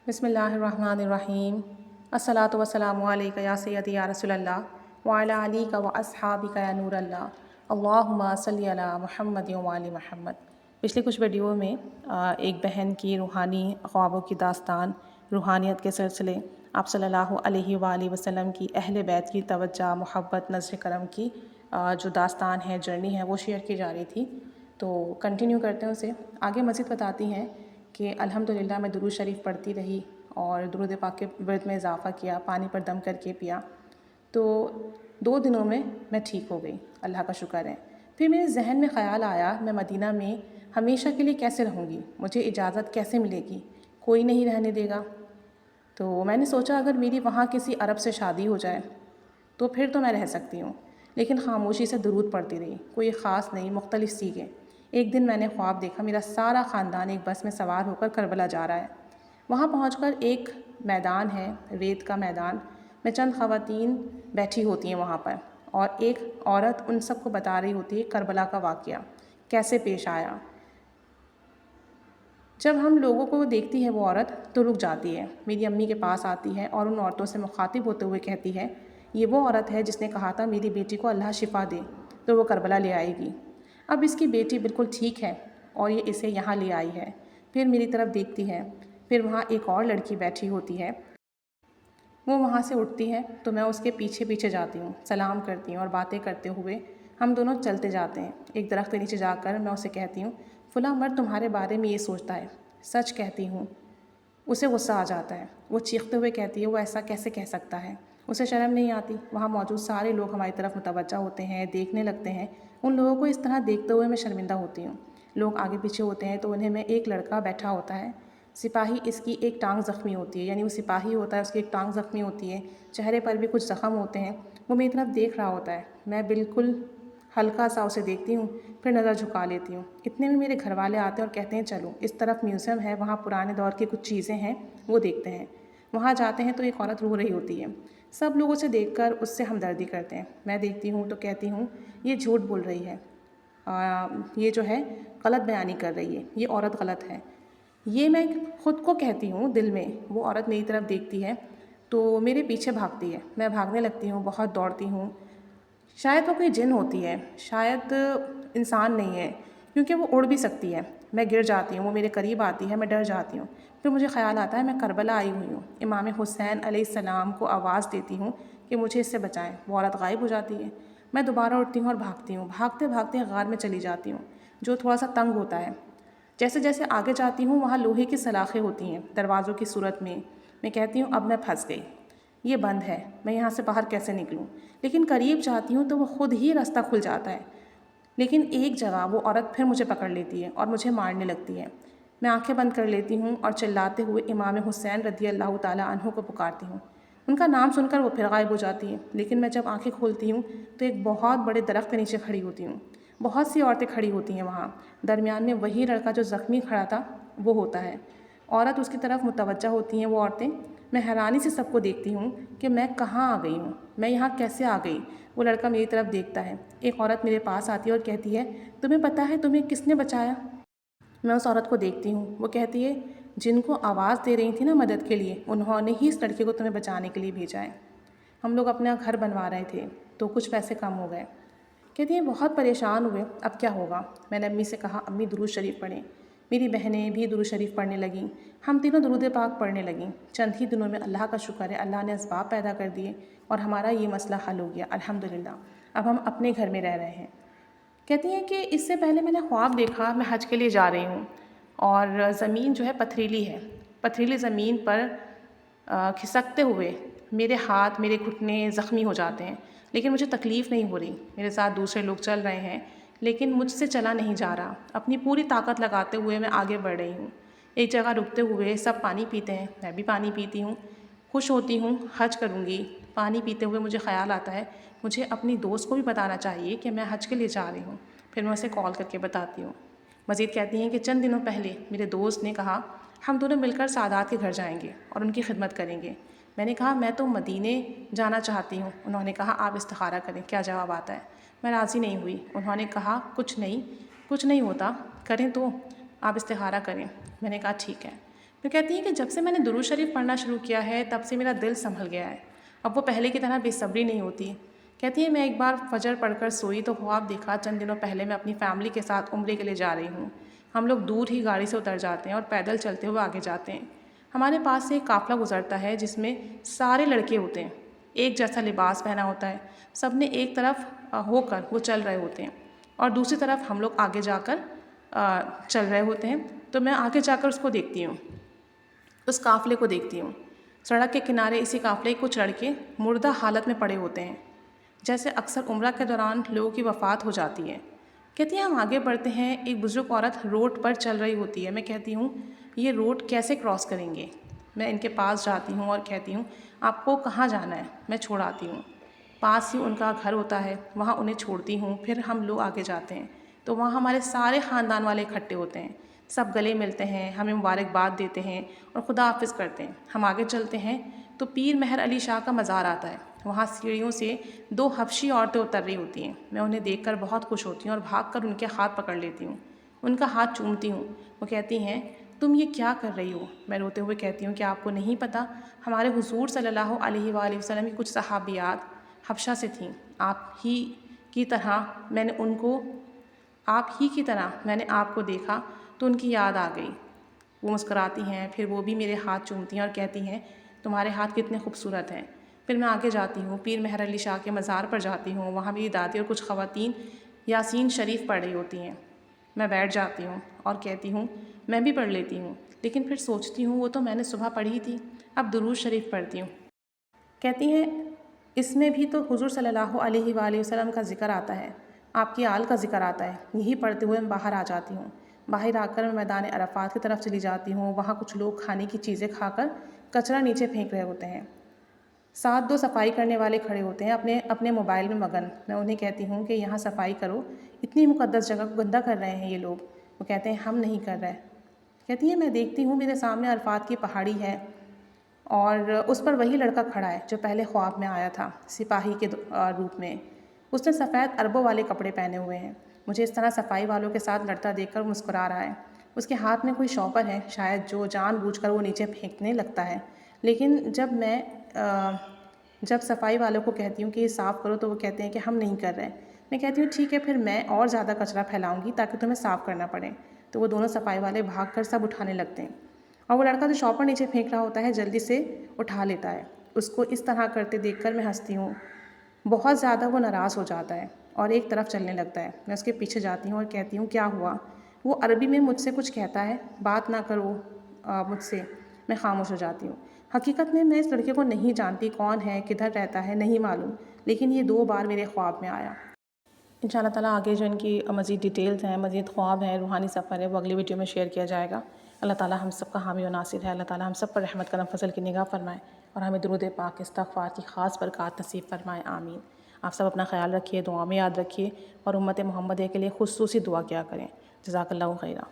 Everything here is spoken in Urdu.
بسم اللہ الرحمن الرحیم الصلاۃ والسلام علیک یا سیدی یا رسول اللہ وعلی علیک و اصحابک یا نور اللہ اللہم صلی علی محمد و آل محمد۔ پچھلی کچھ ویڈیو میں ایک بہن کی روحانی خوابوں کی داستان، روحانیت کے سلسلے، آپ صلی اللہ علیہ وآلہ وسلم کی اہل بیت کی توجہ، محبت، نذر کرم کی جو داستان ہے، جرنی ہے، وہ شیئر کی جا رہی تھی۔ تو کنٹینیو کرتے ہیں اسے۔ آگے مزید بتاتی ہیں کہ الحمدللہ میں درود شریف پڑھتی رہی اور درود پاک کے ورد میں اضافہ کیا، پانی پر دم کر کے پیا، تو 2 دنوں میں ٹھیک ہو گئی، اللہ کا شکر ہے۔ پھر میرے ذہن میں خیال آیا میں مدینہ میں ہمیشہ کے لیے کیسے رہوں گی، مجھے اجازت کیسے ملے گی، کوئی نہیں رہنے دے گا۔ تو میں نے سوچا اگر میری وہاں کسی عرب سے شادی ہو جائے تو پھر تو میں رہ سکتی ہوں، لیکن خاموشی سے درود پڑھتی رہی، کوئی خاص نہیں، مختلف سیغے۔ ایک دن میں نے خواب دیکھا میرا سارا خاندان ایک بس میں سوار ہو کر کربلا جا رہا ہے۔ وہاں پہنچ کر ایک میدان ہے، ریت کا میدان، میں چند خواتین بیٹھی ہوتی ہیں وہاں پر، اور ایک عورت ان سب کو بتا رہی ہوتی ہے کربلا کا واقعہ کیسے پیش آیا۔ جب ہم لوگوں کو دیکھتی ہے وہ عورت تو رک جاتی ہے، میری امی کے پاس آتی ہے اور ان عورتوں سے مخاطب ہوتے ہوئے کہتی ہے یہ وہ عورت ہے جس نے کہا تھا میری بیٹی کو اللہ شفا دے تو وہ کربلا لے آئے گی۔ اب اس کی بیٹی بالکل ٹھیک ہے اور یہ اسے یہاں لے آئی ہے۔ پھر میری طرف دیکھتی ہے، پھر وہاں ایک اور لڑکی بیٹھی ہوتی ہے، وہ وہاں سے اٹھتی ہے تو میں اس کے پیچھے پیچھے جاتی ہوں، سلام کرتی ہوں اور باتیں کرتے ہوئے ہم دونوں چلتے جاتے ہیں۔ ایک درخت کے نیچے جا کر میں اسے کہتی ہوں فلاں مرد تمہارے بارے میں یہ سوچتا ہے، سچ کہتی ہوں۔ اسے غصہ آ جاتا ہے، وہ چیختے ہوئے کہتی ہے وہ ایسا کیسے کہہ سکتا ہے، اسے شرم نہیں آتی۔ وہاں موجود سارے لوگ ہماری طرف متوجہ ہوتے ہیں، دیکھنے لگتے ہیں۔ ان لوگوں کو اس طرح دیکھتے ہوئے میں شرمندہ ہوتی ہوں۔ لوگ آگے پیچھے ہوتے ہیں تو انہیں میں ایک لڑکا بیٹھا ہوتا ہے، سپاہی، اس کی ایک ٹانگ زخمی ہوتی ہے، یعنی وہ سپاہی ہوتا ہے، اس کی ایک ٹانگ زخمی ہوتی ہے، چہرے پر بھی کچھ زخم ہوتے ہیں، وہ میری طرف دیکھ رہا ہوتا ہے۔ میں بالکل ہلکا سا اسے دیکھتی ہوں، پھر نظر جھکا لیتی ہوں۔ اتنے میں میرے گھر والے آتے ہیں اور کہتے ہیں چلو اس طرف میوزیم ہے، وہاں پرانے دور کی کچھ چیزیں ہیں، وہ دیکھتے ہیں۔ وہاں جاتے ہیں تو ایک عورت رو رہی ہوتی ہے، سب لوگ اسے دیکھ کر اس سے ہمدردی کرتے ہیں۔ میں دیکھتی ہوں تو کہتی ہوں یہ جھوٹ بول رہی ہے، یہ جو ہے غلط بیانی کر رہی ہے، یہ عورت غلط ہے۔ یہ میں خود کو کہتی ہوں دل میں۔ وہ عورت میری طرف دیکھتی ہے تو میرے پیچھے بھاگتی ہے، میں بھاگنے لگتی ہوں، بہت دوڑتی ہوں۔ شاید وہ کوئی جن ہوتی ہے، شاید انسان نہیں ہے، کیونکہ وہ اڑ بھی سکتی ہے۔ میں گر جاتی ہوں، وہ میرے قریب آتی ہے، میں ڈر جاتی ہوں۔ پھر مجھے خیال آتا ہے میں کربلا آئی ہوئی ہوں، امام حسین علیہ السلام کو آواز دیتی ہوں کہ مجھے اس سے بچائیں۔ وہ عورت غائب ہو جاتی ہے۔ میں دوبارہ اٹھتی ہوں اور بھاگتی ہوں، بھاگتے بھاگتے غار میں چلی جاتی ہوں جو تھوڑا سا تنگ ہوتا ہے۔ جیسے جیسے آگے جاتی ہوں وہاں لوہے کی سلاخیں ہوتی ہیں دروازوں کی صورت میں۔ میں کہتی ہوں اب میں پھنس گئی، یہ بند ہے، میں یہاں سے باہر کیسے نکلوں؟ لیکن قریب جاتی ہوں تو وہ خود ہی راستہ کھل جاتا ہے۔ لیکن ایک جگہ وہ عورت پھر مجھے پکڑ لیتی ہے اور مجھے مارنے لگتی ہے۔ میں آنکھیں بند کر لیتی ہوں اور چلاتے ہوئے امام حسین رضی اللہ تعالیٰ عنہ کو پکارتی ہوں۔ ان کا نام سن کر وہ پھر غائب ہو جاتی ہے۔ لیکن میں جب آنکھیں کھولتی ہوں تو ایک بہت بڑے درخت کے نیچے کھڑی ہوتی ہوں۔ بہت سی عورتیں کھڑی ہوتی ہیں وہاں، درمیان میں وہی لڑکا جو زخمی کھڑا تھا وہ ہوتا ہے۔ عورت اس کی طرف متوجہ ہوتی ہیں، وہ عورتیں۔ میں حیرانی سے سب کو دیکھتی ہوں کہ میں کہاں آ گئی ہوں، میں یہاں کیسے آ گئی؟ وہ لڑکا میری طرف دیکھتا ہے۔ ایک عورت میرے پاس آتی ہے اور کہتی ہے تمہیں پتہ ہے تمہیں کس نے بچایا؟ میں اس عورت کو دیکھتی ہوں، وہ کہتی ہے جن کو آواز دے رہی تھی نا مدد کے لیے، انہوں نے ہی اس لڑکے کو تمہیں بچانے کے لیے بھیجا ہے۔ ہم لوگ اپنا گھر بنوا رہے تھے تو کچھ پیسے کم ہو گئے۔ کہتی ہیں بہت پریشان ہوئے، اب کیا ہوگا؟ میں نے امی سے کہا امی درود شریف پڑھیں۔ میری بہنیں بھی درود شریف پڑھنے لگیں، ہم تینوں درود پاک پڑھنے لگیں۔ چند ہی دنوں میں اللہ کا شکر ہے اللہ نے اسباب پیدا کر دیے اور ہمارا یہ مسئلہ حل ہو گیا الحمدللہ۔ اب ہم اپنے گھر میں رہ رہے ہیں۔ کہتی ہیں کہ اس سے پہلے میں نے خواب دیکھا میں حج کے لیے جا رہی ہوں اور زمین جو ہے پتھریلی ہے، پتھریلی زمین پر کھسکتے ہوئے میرے ہاتھ، میرے گھٹنے زخمی ہو جاتے ہیں، لیکن مجھے تکلیف نہیں ہو رہی۔ میرے ساتھ دوسرے لوگ چل رہے ہیں لیکن مجھ سے چلا نہیں جا رہا۔ اپنی پوری طاقت لگاتے ہوئے میں آگے بڑھ رہی ہوں۔ ایک جگہ رکتے ہوئے سب پانی پیتے ہیں، میں بھی پانی پیتی ہوں، خوش ہوتی ہوں حج کروں گی۔ پانی پیتے ہوئے مجھے خیال آتا ہے مجھے اپنی دوست کو بھی بتانا چاہیے کہ میں حج کے لیے جا رہی ہوں۔ پھر میں اسے کال کر کے بتاتی ہوں۔ مزید کہتی ہیں کہ چند دنوں پہلے میرے دوست نے کہا ہم دونوں مل کر سادات کے گھر جائیں گے اور ان کی خدمت کریں گے۔ میں نے کہا میں تو مدینے جانا چاہتی ہوں۔ انہوں نے کہا آپ استخارہ کریں، کیا جواب آتا ہے؟ میں راضی نہیں ہوئی۔ انہوں نے کہا کچھ نہیں ہوتا، کریں تو آپ استخارہ کریں۔ میں نے کہا ٹھیک ہے۔ وہ کہتی ہیں کہ جب سے میں نے درود شریف پڑھنا شروع کیا ہے تب سے میرا دل سنبھل گیا ہے، اب وہ پہلے کی طرح بے صبری نہیں ہوتی۔ کہتی ہے میں ایک بار فجر پڑھ کر سوئی تو خواب دیکھا چند دنوں پہلے میں اپنی فیملی کے ساتھ عمرے کے لیے جا رہی ہوں۔ ہم لوگ دور ہی گاڑی سے اتر جاتے ہیں اور پیدل چلتے ہوئے آگے جاتے ہیں۔ ہمارے پاس سے ایک قافلہ گزرتا ہے جس میں سارے لڑکے ہوتے ہیں، ایک جیسا لباس پہنا ہوتا ہے، سب نے ایک طرف ہو کر وہ چل رہے ہوتے ہیں اور دوسری طرف ہم لوگ آگے جا کر چل رہے ہوتے ہیں۔ تو میں آگے جا کر اس کو دیکھتی ہوں، اس قافلے کو دیکھتی ہوں۔ سڑک کے کنارے اسی قافلے کے کچھ لڑکے مردہ حالت میں پڑے ہوتے ہیں، جیسے اکثر عمرہ کے دوران لوگوں کی وفات ہو جاتی ہے۔ کہتی ہیں ہم آگے بڑھتے ہیں، ایک بزرگ عورت روڈ پر چل رہی ہوتی ہے۔ میں کہتی ہوں یہ روڈ کیسے کراس کریں گے؟ میں ان کے پاس جاتی ہوں اور کہتی ہوں آپ کو کہاں جانا ہے؟ میں چھوڑ آتی ہوں۔ پاس ہی ان کا گھر ہوتا ہے، وہاں انہیں چھوڑتی ہوں، پھر ہم لوگ آگے جاتے ہیں تو وہاں ہمارے سارے خاندان والے اکٹھے ہوتے ہیں، سب گلے ملتے ہیں، ہمیں مبارکباد دیتے ہیں اور خدا حافظ کرتے ہیں۔ ہم آگے چلتے ہیں تو پیر مہر علی شاہ کا مزار آتا ہے، وہاں سیڑھیوں سے 2 حبشی عورتیں اتر رہی ہوتی ہیں۔ میں انہیں دیکھ کر بہت خوش ہوتی ہوں اور بھاگ کر ان کے ہاتھ پکڑ لیتی ہوں، ان کا ہاتھ چومتی ہوں۔ وہ کہتی ہیں تم یہ کیا کر رہی ہو؟ میں روتے ہوئے کہتی ہوں کہ آپ کو نہیں پتہ ہمارے حضور صلی اللہ علیہ وآلہ وسلم کی کچھ صحابیات حبشہ سے تھیں، آپ ہی کی طرح میں نے آپ کو دیکھا تو ان کی یاد آ گئی۔ وہ مسکراتی ہیں، پھر وہ بھی میرے ہاتھ چومتی ہیں اور کہتی ہیں تمہارے ہاتھ کتنے خوبصورت ہیں۔ پھر میں آگے جاتی ہوں، پیر مہر علی شاہ کے مزار پر جاتی ہوں، وہاں میری دادی اور کچھ خواتین یاسین شریف پڑھ رہی ہوتی ہیں۔ میں بیٹھ جاتی ہوں اور کہتی ہوں میں بھی پڑھ لیتی ہوں، لیکن پھر سوچتی ہوں وہ تو میں نے صبح پڑھی تھی، اب درود شریف پڑھتی ہوں۔ کہتی ہیں اس میں بھی تو حضور صلی اللہ علیہ وآلہ وسلم کا ذکر آتا ہے، آپ کی آل کا ذکر آتا ہے۔ یہی پڑھتے ہوئے میں باہر آ جاتی ہوں۔ باہر آ کر میں میدان عرفات کی طرف چلی جاتی ہوں، وہاں کچھ لوگ کھانے کی چیزیں کھا کر کچرا نیچے پھینک رہے ہوتے ہیں، ساتھ 2 صفائی کرنے والے کھڑے ہوتے ہیں اپنے موبائل میں مگن۔ میں انہیں کہتی ہوں کہ یہاں صفائی کرو، اتنی مقدس جگہ کو گندہ کر رہے ہیں یہ لوگ۔ وہ کہتے ہیں ہم نہیں کر رہے۔ کہتی ہیں میں دیکھتی ہوں میرے سامنے عرفات کی پہاڑی ہے اور اس پر وہی لڑکا کھڑا ہے جو پہلے خواب میں آیا تھا سپاہی کے روپ میں۔ اس نے سفید عربوں والے کپڑے پہنے ہوئے ہیں، مجھے اس طرح صفائی والوں کے ساتھ لڑتا دیکھ کر مسکرا رہا ہے۔ اس کے ہاتھ میں کوئی شاپر ہے شاید جو جان بوجھ کر وہ نیچے پھینکنے لگتا ہے، لیکن جب صفائی والوں کو کہتی ہوں کہ یہ صاف کرو تو وہ کہتے ہیں کہ ہم نہیں کر رہے۔ میں کہتی ہوں ٹھیک ہے پھر میں اور زیادہ کچرا پھیلاؤں گی تاکہ تمہیں صاف کرنا پڑے۔ تو وہ دونوں صفائی والے بھاگ کر سب اٹھانے لگتے ہیں اور وہ لڑکا جو شاپر نیچے پھینک رہا ہوتا ہے جلدی سے اٹھا لیتا ہے۔ اس کو اس طرح کرتے دیکھ کر میں ہنستی ہوں، بہت زیادہ وہ ناراض ہو جاتا ہے اور ایک طرف چلنے لگتا ہے۔ میں اس کے پیچھے جاتی ہوں اور کہتی ہوں کیا ہوا؟ وہ عربی میں مجھ سے کچھ کہتا ہے، بات نہ کرو مجھ سے۔ میں خاموش ہو جاتی ہوں۔ حقیقت میں اس لڑکے کو نہیں جانتی، کون ہے، کدھر رہتا ہے نہیں معلوم، لیکن یہ 2 بار میرے خواب میں آیا۔ انشاءاللہ تعالیٰ آگے جو ان کی مزید ڈیٹیلز ہیں، مزید خواب ہیں، روحانی سفر ہے، وہ اگلی ویڈیو میں شیئر کیا جائے گا۔ اللہ تعالیٰ ہم سب کا حامی و ناصر ہے، اللہ تعالیٰ ہم سب پر رحمت کرم فضل کی نگاہ فرمائے اور ہمیں درود پاک استغفار کی خاص برکات نصیب فرمائے، آمین۔ آپ سب اپنا خیال رکھیے، دعا میں یاد رکھیے اور امت محمدیہ کے لیے خصوصی دعا کیا کریں۔ جزاک اللہ خیرہ۔